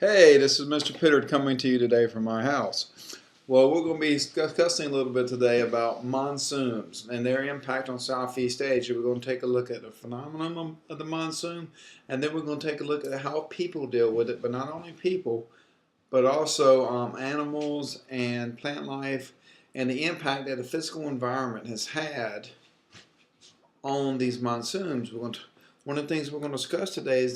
Hey, this is Mr. Pittard coming to you today from my house. Well, we're going to be discussing a little bit today about monsoons and their impact on Southeast Asia. We're going to take a look at the phenomenon of the monsoon, and then we're going to take a look at how people deal with it, but not only people, but also animals and plant life, and the impact that the physical environment has had on these monsoons. One of the things we're going to discuss today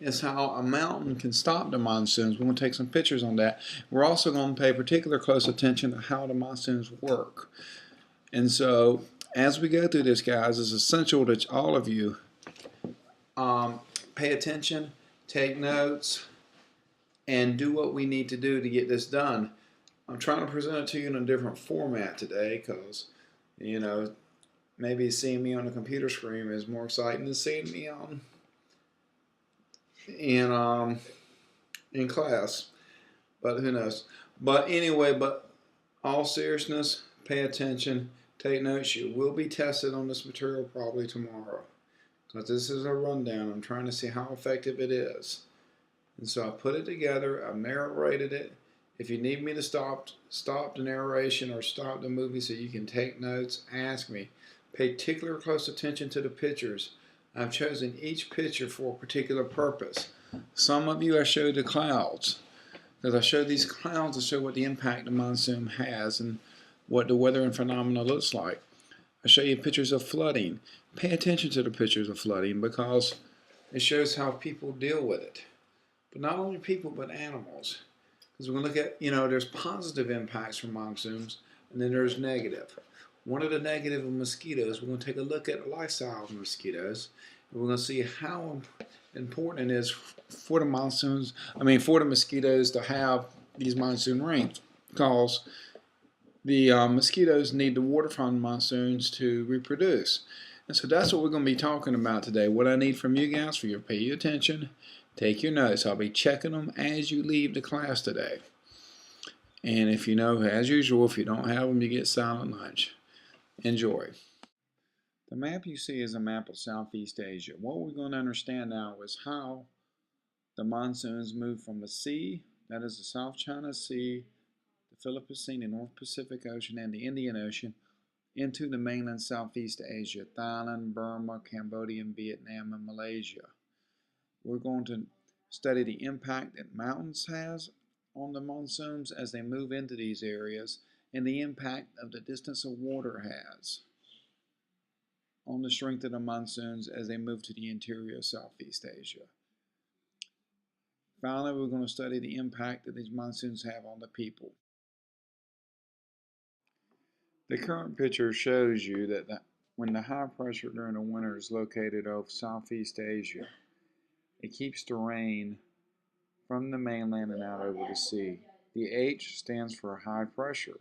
is how a mountain can stop the monsoons. We're going to take some pictures on that. We're also going to pay particular close attention to how the monsoons work. And so, as we go through this, guys, it's essential that all of you pay attention, take notes, and do what we need to do to get this done. I'm trying to present it to you in a different format today because, maybe seeing me on a computer screen is more exciting than seeing me in class. But who knows? But anyway, but all seriousness, pay attention, take notes. You will be tested on this material probably tomorrow because this is a rundown. I'm trying to see how effective it is. And so I put it together. I've narrated it. If you need me to stop the narration or stop the movie so you can take notes, ask me. Pay particular close attention to the pictures. I've chosen each picture for a particular purpose. Some of you I showed the clouds, because I showed these clouds to show what the impact the monsoon has and what the weather and phenomena looks like. I show you pictures of flooding. Pay attention to the pictures of flooding because it shows how people deal with it. But not only people, but animals. Because we're going to look at, there's positive impacts from monsoons, and then there's negative. One of the negative of mosquitoes, we're going to take a look at the lifestyle of mosquitoes, and we're going to see how important it is for the mosquitoes to have these monsoon rains, because the mosquitoes need the water from the monsoons to reproduce. And so that's what we're going to be talking about today. What I need from you guys for you to pay attention, take your notes. I'll be checking them as you leave the class today. And if as usual, if you don't have them, you get silent lunch. Enjoy. The map you see is a map of Southeast Asia. What we're going to understand now is how the monsoons move from the sea, that is the South China Sea, the Philippine and North Pacific Ocean, and the Indian Ocean, into the mainland Southeast Asia, Thailand, Burma, Cambodia, Vietnam, and Malaysia. We're going to study the impact that mountains has on the monsoons as they move into these areas, and the impact of the distance of water has on the strength of the monsoons as they move to the interior of Southeast Asia. Finally, we're going to study the impact that these monsoons have on the people. The current picture shows you that when the high pressure during the winter is located over Southeast Asia, it keeps the rain from the mainland and out over the sea. The H stands for high pressure.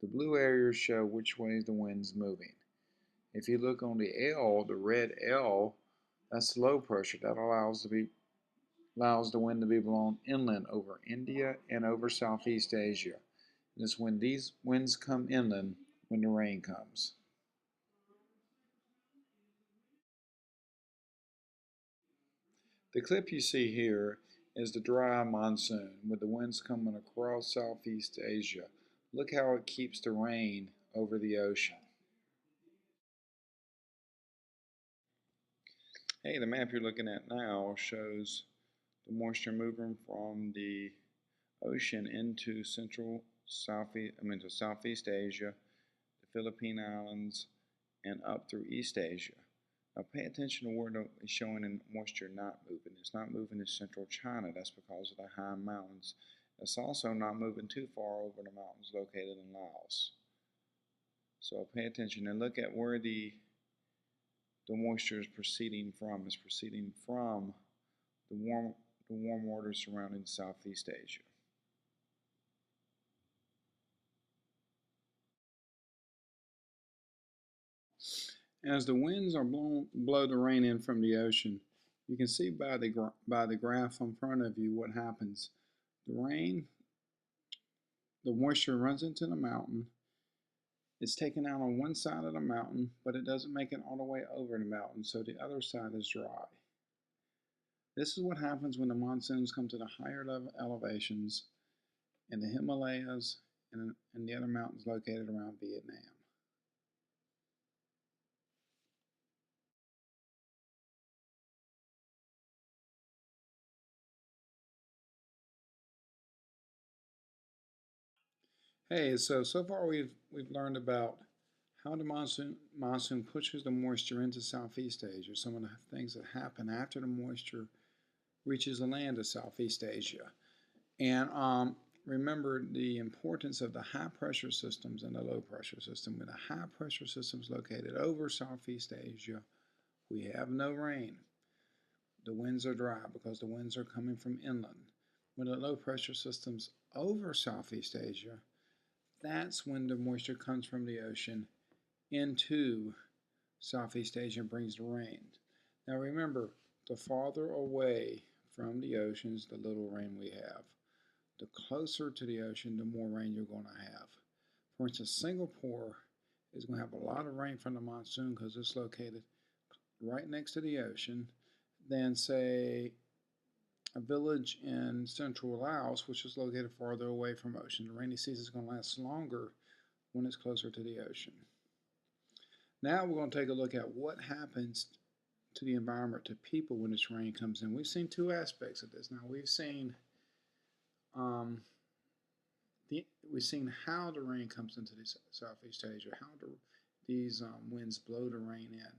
The blue areas show which way the wind's moving. If you look on the L, the red L, that's low pressure. That allows the wind to be blown inland over India and over Southeast Asia. And it's when these winds come inland when the rain comes. The clip you see here is the dry monsoon with the winds coming across Southeast Asia. Look how it keeps the rain over the ocean. Hey, the map you're looking at now shows the moisture moving from the ocean into Southeast Asia, the Philippine Islands, and up through East Asia. Now pay attention to where it's showing in moisture not moving. It's not moving in central China. That's because of the high mountains. It's also not moving too far over the mountains located in Laos. So pay attention and look at where the moisture is proceeding from. It's proceeding from the warm waters surrounding Southeast Asia. As the winds blow the rain in from the ocean, you can see by the graph in front of you what happens. The moisture runs into the mountain. It's taken out on one side of the mountain, but it doesn't make it all the way over the mountain, so the other side is dry. This is what happens when the monsoons come to the higher level elevations in the Himalayas and the other mountains located around Vietnam. Hey, so far we've learned about how the monsoon pushes the moisture into Southeast Asia. Some of the things that happen after the moisture reaches the land of Southeast Asia, and remember the importance of the high pressure systems and the low pressure system. When the high pressure system is located over Southeast Asia, we have no rain. The winds are dry because the winds are coming from inland. When the low pressure system's over Southeast Asia, that's when the moisture comes from the ocean into Southeast Asia and brings the rain. Now remember, the farther away from the oceans, the little rain we have. The closer to the ocean, the more rain you're going to have. For instance, Singapore is going to have a lot of rain from the monsoon because it's located right next to the ocean than, say, a village in central Laos, which is located farther away from ocean. The rainy season is going to last longer when it's closer to the ocean. Now we're going to take a look at what happens to the environment, to people when this rain comes in. We've seen two aspects of this. Now we've seen how the rain comes into Southeast Asia, how these winds blow the rain in.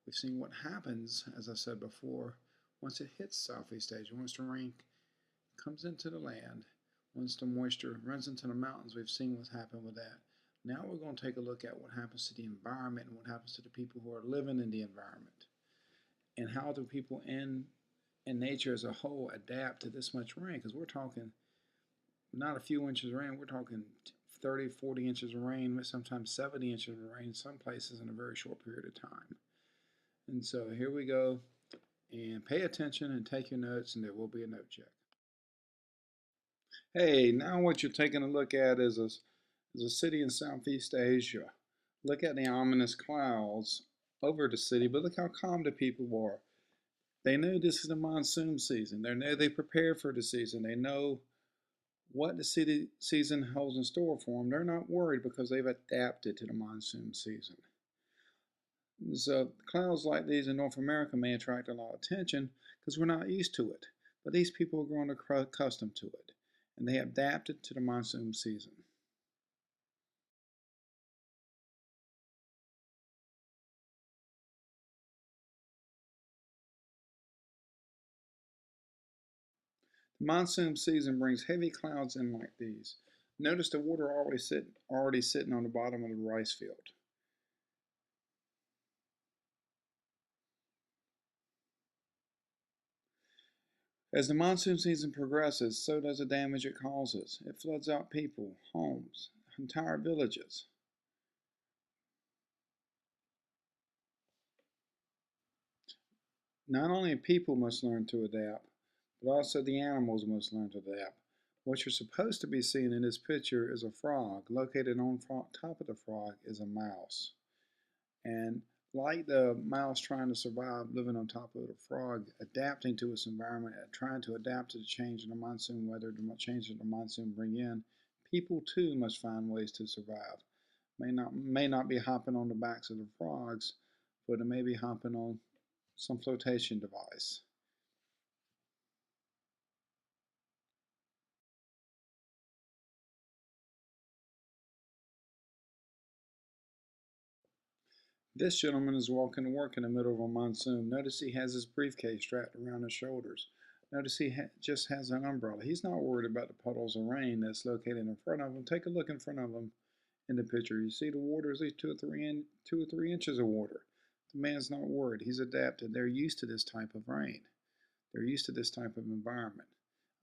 We've seen what happens, as I said before, once it hits Southeast Asia, once the rain comes into the land, once the moisture runs into the mountains. We've seen what's happened with that. Now we're going to take a look at what happens to the environment and what happens to the people who are living in the environment, and how do people in nature as a whole adapt to this much rain, because we're talking not a few inches of rain, we're talking 30, 40 inches of rain, sometimes 70 inches of rain in some places in a very short period of time. And so here we go, and pay attention and take your notes, and there will be a note check. Hey, now what you're taking a look at is a city in Southeast Asia. Look at the ominous clouds over the city, but look how calm the people are. They know this is the monsoon season. They know they prepare for the season. They know what the city season holds in store for them. They're not worried because they've adapted to the monsoon season. So clouds like these in North America may attract a lot of attention because we're not used to it. But these people are growing accustomed to it, and they adapted to the monsoon season. The monsoon season brings heavy clouds in like these. Notice the water already sitting on the bottom of the rice field. As the monsoon season progresses, so does the damage it causes. It floods out people, homes, entire villages. Not only people must learn to adapt, but also the animals must learn to adapt. What you're supposed to be seeing in this picture is a frog. Located on top of the frog is a mouse. And like the mouse trying to survive living on top of the frog, adapting to its environment, trying to adapt to the change in the monsoon weather, the change that the monsoon bring in, people too must find ways to survive. May not be hopping on the backs of the frogs, but it may be hopping on some flotation device. This gentleman is walking to work in the middle of a monsoon. Notice he has his briefcase strapped around his shoulders. Notice he just has an umbrella. He's not worried about the puddles of rain that's located in front of him. Take a look in front of him in the picture. You see the water is at least 2 or 3 inches of water. The man's not worried. He's adapted. They're used to this type of rain. They're used to this type of environment.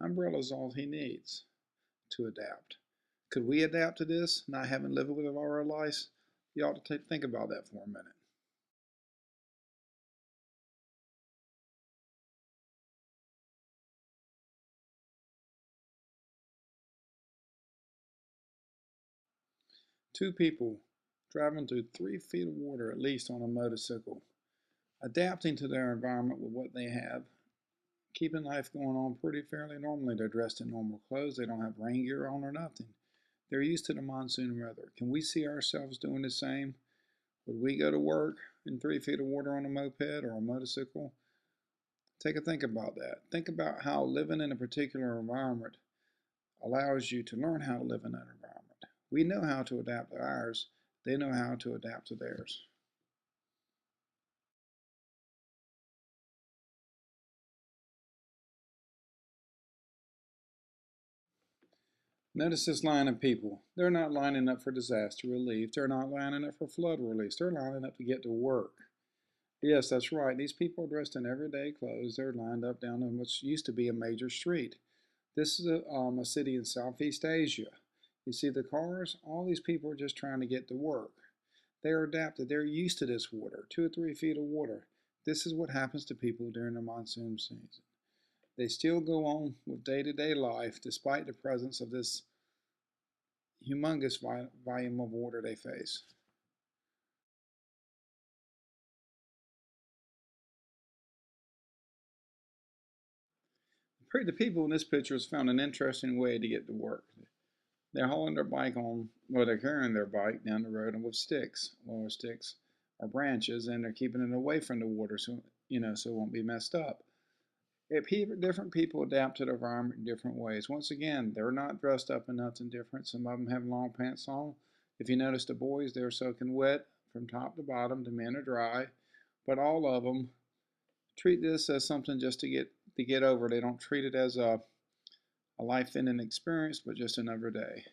Umbrella is all he needs to adapt. Could we adapt to this, not having lived with it all our lives? You ought to think about that for a minute. Two people driving through 3 feet of water at least on a motorcycle, adapting to their environment with what they have, keeping life going on pretty fairly normally. They're dressed in normal clothes. They don't have rain gear on or nothing. They're used to the monsoon weather. Can we see ourselves doing the same? Would we go to work in 3 feet of water on a moped or a motorcycle? Take a think about that. Think about how living in a particular environment allows you to learn how to live in that environment. We know how to adapt to ours. They know how to adapt to theirs. Notice this line of people. They're not lining up for disaster relief. They're not lining up for flood relief. They're lining up to get to work. Yes, that's right. These people are dressed in everyday clothes. They're lined up down on what used to be a major street. This is a city in Southeast Asia. You see the cars? All these people are just trying to get to work. They are adapted. They're used to this water, 2 or 3 feet of water. This is what happens to people during the monsoon season. They still go on with day-to-day life despite the presence of this humongous volume of water they face. The people in this picture has found an interesting way to get to work. They're hauling their bike on, well, they're carrying their bike down the road and with sticks. Well, sticks are branches, and they're keeping it away from the water so it won't be messed up. Different people adapt to the environment in different ways. Once again, they're not dressed up in nothing different. Some of them have long pants on. If you notice the boys, they're soaking wet from top to bottom. The men are dry, but all of them treat this as something just to get over. They don't treat it as a life-ending experience, but just another day.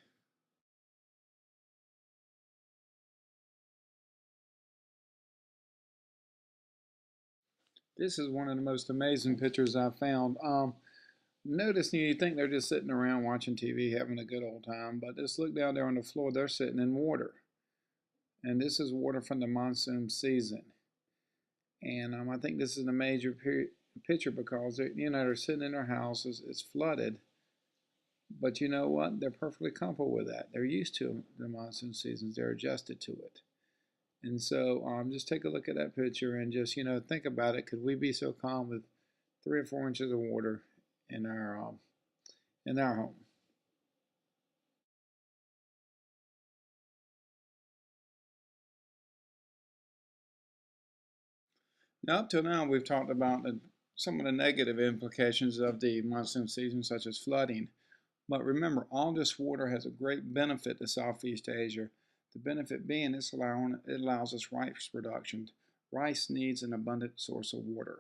This is one of the most amazing pictures I've found. Notice you think they're just sitting around watching TV, having a good old time, but just look down there on the floor. They're sitting in water, and this is water from the monsoon season. And I think this is a major picture because they're sitting in their houses. It's flooded, but you know what? They're perfectly comfortable with that. They're used to the monsoon seasons. They're adjusted to it. And so just take a look at that picture and just think about it. Could we be so calm with 3 or 4 inches of water in our home? Now, up till now, we've talked about some of the negative implications of the monsoon season, such as flooding. But remember, all this water has a great benefit to Southeast Asia. The benefit being it allows us rice production. Rice needs an abundant source of water.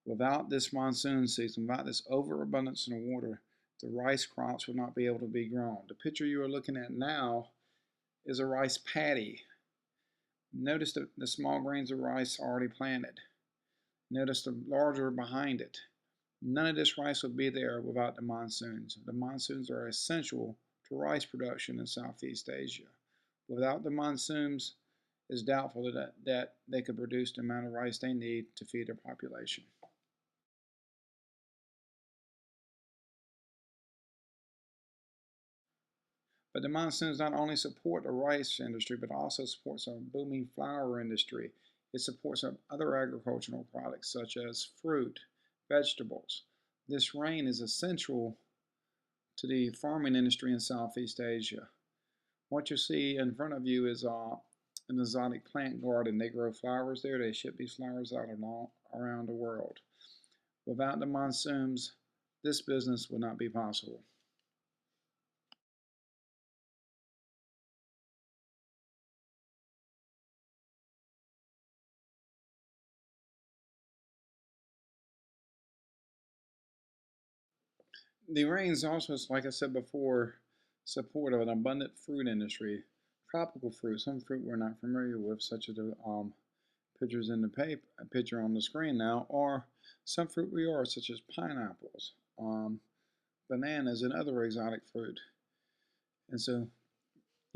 Without this monsoon season, without this overabundance in water, the rice crops would not be able to be grown. The picture you are looking at now is a rice paddy. Notice the small grains of rice already planted. Notice the larger behind it. None of this rice would be there without the monsoons. The monsoons are essential to rice production in Southeast Asia. Without the monsoons, it's doubtful that they could produce the amount of rice they need to feed their population. But the monsoons not only support the rice industry, but also supports our booming flower industry. It supports our other agricultural products such as fruit, vegetables. This rain is essential to the farming industry in Southeast Asia. What you see in front of you is an exotic plant garden. They grow flowers there. They ship these flowers out around the world. Without the monsoons, this business would not be possible. The rains also, like I said before, support an abundant fruit industry. Tropical fruit, some fruit we're not familiar with, such as the pictures in the picture on the screen now, or some fruit we are, such as pineapples, bananas, and other exotic fruit. And so,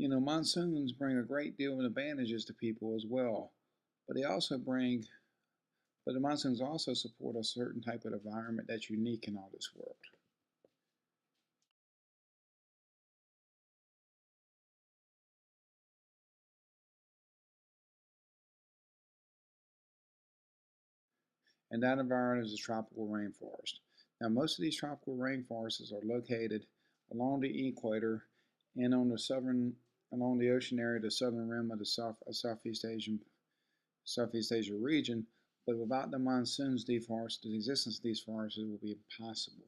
monsoons bring a great deal of advantages to people as well, but the monsoons also support a certain type of environment that's unique in all this world. and that environment is a tropical rainforest. Now, most of these tropical rainforests are located along the equator and on the southern, along the ocean area, the southern rim of the Southeast Asia region. But without the monsoons, the existence of these forests will be impossible.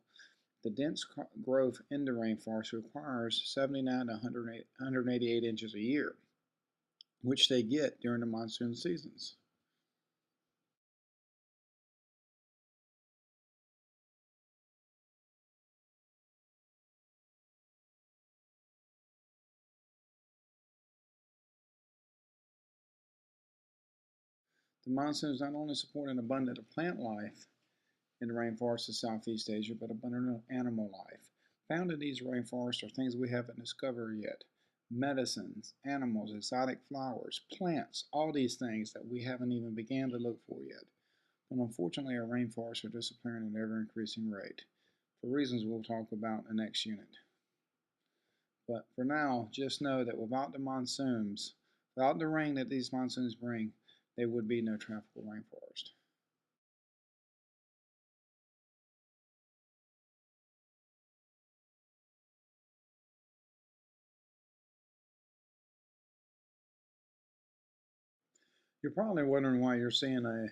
The dense growth in the rainforest requires 79 to 188 inches a year, which they get during the monsoon seasons. The monsoons not only support an abundant plant life in the rainforests of Southeast Asia, but abundant animal life. Found in these rainforests are things we haven't discovered yet. Medicines, animals, exotic flowers, plants, all these things that we haven't even began to look for yet. But unfortunately, our rainforests are disappearing at an ever-increasing rate, for reasons we'll talk about in the next unit. But for now, just know that without the monsoons, without the rain that these monsoons bring, there would be no tropical rainforest. You're probably wondering why you're seeing a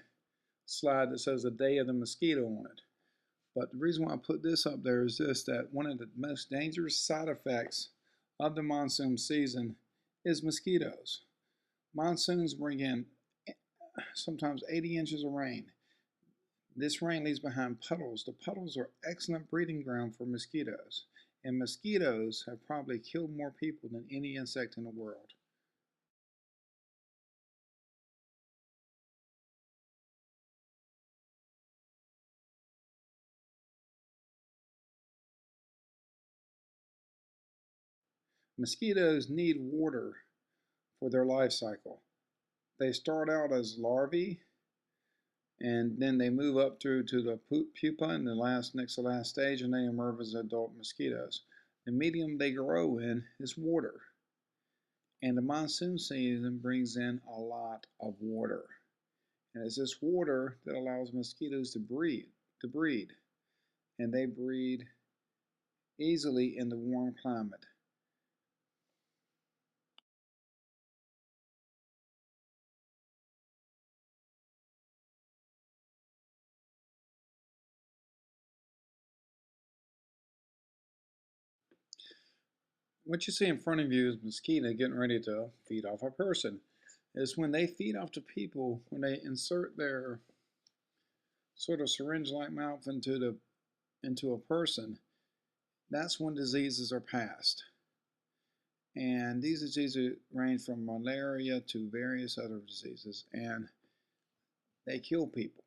slide that says the day of the mosquito on it. But the reason why I put this up there is this, that one of the most dangerous side effects of the monsoon season is mosquitoes. Monsoons bring in sometimes 80 inches of rain. This rain leaves behind puddles. The puddles are excellent breeding ground for mosquitoes. And mosquitoes have probably killed more people than any insect in the world. Mosquitoes need water for their life cycle. They start out as larvae and then they move up through to the pupa and next to last stage, and they emerge as adult mosquitoes. The medium they grow in is water, and the monsoon season brings in a lot of water. And it's this water that allows mosquitoes to breed, and they breed easily in the warm climate. What you see in front of you is mosquito getting ready to feed off a person. Is when they feed off to people, when they insert their sort of syringe-like mouth into a person, that's when diseases are passed. And these diseases range from malaria to various other diseases, and they kill people.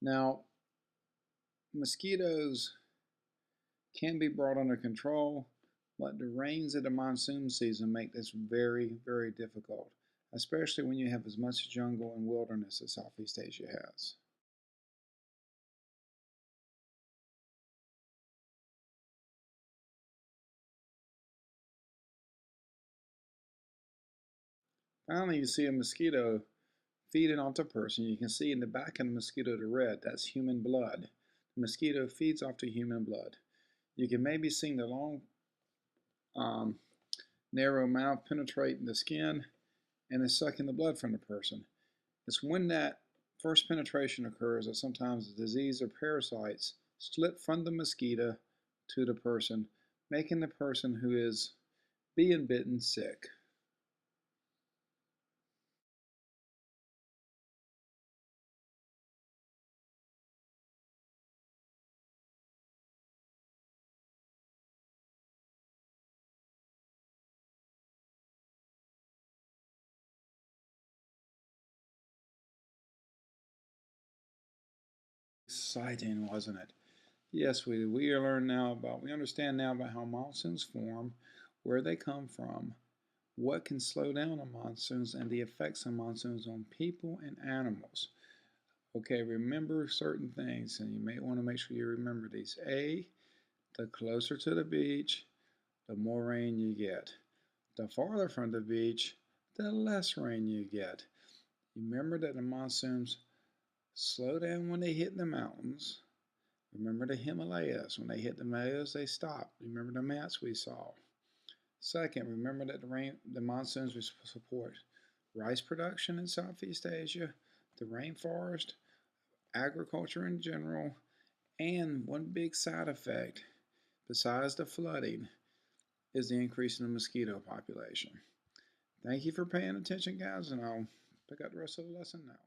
Now, mosquitoes can be brought under control, but the rains of the monsoon season make this very, very difficult, especially when you have as much jungle and wilderness as Southeast Asia has. Finally, you see a mosquito feeding onto a person. You can see in the back of the mosquito the red, that's human blood. The mosquito feeds off to human blood. You can maybe see the long, um, narrow mouth penetrating the skin and is sucking the blood from the person. It's when that first penetration occurs that sometimes the disease or parasites slip from the mosquito to the person, making the person who is being bitten sick. Exciting, wasn't it? Yes, we understand now about how monsoons form, where they come from, what can slow down on monsoons, and the effects of monsoons on people and animals. Okay, remember certain things, and you may want to make sure you remember these. A, the closer to the beach, the more rain you get. The farther from the beach, the less rain you get. Remember that the monsoons Slow down when they hit the mountains. Remember the Himalayas. When they hit the Himalayas, they stop. Remember the maps we saw. Second, remember that the monsoons will support rice production in Southeast Asia, the rainforest, agriculture in general, and one big side effect, besides the flooding, is the increase in the mosquito population. Thank you for paying attention, guys, and I'll pick up the rest of the lesson now.